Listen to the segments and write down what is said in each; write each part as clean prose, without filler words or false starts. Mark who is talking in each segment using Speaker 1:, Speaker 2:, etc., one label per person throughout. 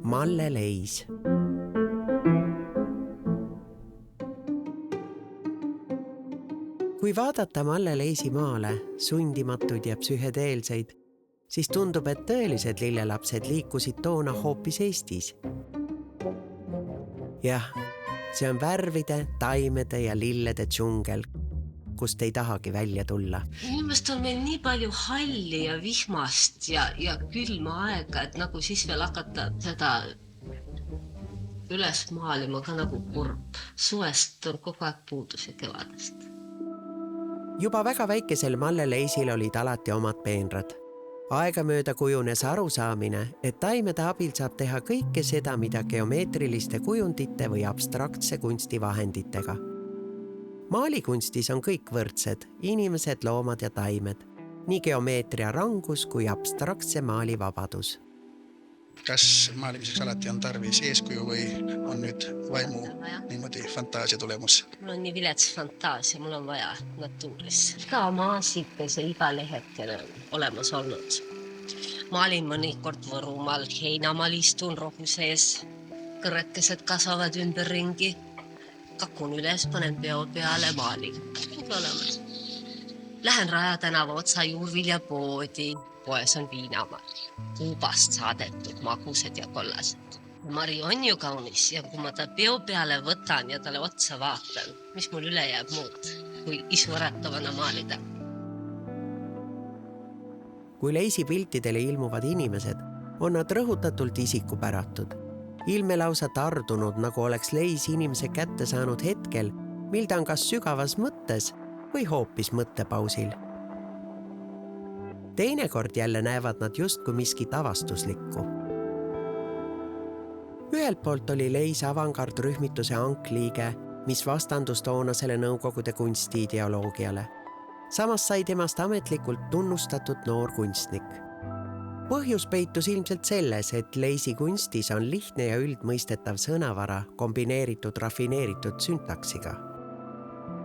Speaker 1: Malle Leis. Kui vaadata Malle Leisi maale, sundimatuid ja psühhedeelseid, siis tundub, et tõelised lillelapsed liikusid toona hoopis Eestis. Jah, see on värvide, taimede ja lillede džungel, kust ei tahagi välja tulla.
Speaker 2: Inimest on meil nii palju halli ja vihmast ja külma aega, et nagu siis veel hakata seda üles maalima ka nagu kurb. Suvest on kogu aeg puudus ja kevadest.
Speaker 1: Juba väga väikesel Malle Leisil olid alati omad peenrad. Aegamööda kujunes arusaamine, et taimede abil saab teha kõike seda, mida geomeetriliste kujundite või abstraktse kunsti vahenditega. Maalikunstis on kõik võrdsed, inimesed, loomad ja taimed, nii geomeetria rangus kui abstraktse maali vabadus.
Speaker 3: Kas maalimiseks alati on tarvis eeskuju või on nüüd vaimu niimoodi fantaasia tulemus?
Speaker 2: Mul on nii vilets fantaasia, mul on vaja natuuris. Iga maasikes ja iga lehekel on olemas olnud. Maalin mõnikord Võrumaal, Heinamaal istun rohu sees, kõrrekesed kasvavad ümberringi. Kakun üles, panen peo peale, maalin. Olemas. Lähen Raja tänava otsa juurviljapoodi. Poes on viinamaali. Kuubast saadetud magused ja kollased. Mari on ju kaunis ja kui ma ta peo peale võtan ja talle otsa vaatan, mis mul üle jääb muud, kui isu äratavana maalida.
Speaker 1: Kui Leisi piltidele ilmuvad inimesed, on nad rõhutatult isikupäratud. Ilme lausa tardunud, nagu oleks Leis inimese kätte saanud hetkel, mil ta on kas sügavas mõttes või hoopis mõttepausil. Teinekord jälle näevad nad justkui miskit avastuslikku. Ühelt poolt oli Leis avangardrühmituse ankliige, mis vastandus toonasele Nõukogude kunstiideoloogiale. Samas sai temast ametlikult tunnustatud noor kunstnik. Põhjus peitus ilmselt selles, et Leisi kunstis on lihtne ja üldmõistetav sõnavara kombineeritud rafineeritud syntaksiga.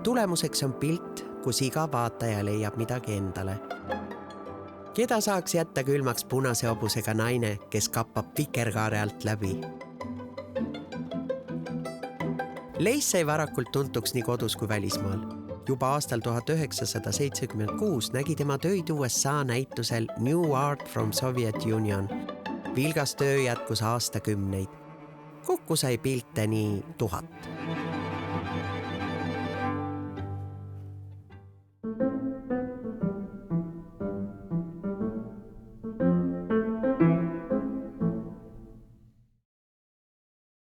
Speaker 1: Tulemuseks on pilt, kus iga vaataja leiab midagi endale. Keda saaks jätta külmaks punase hobusega naine, kes kappab vikerkaare alt läbi? Leis sai varakult tuntuks nii kodus kui välismaal. Juba aastal 1976 nägi tema töid USA näitusel New Art from Soviet Union. Vilgas töö jätkus aastakümneid. Kokku sai pilte nii 1000.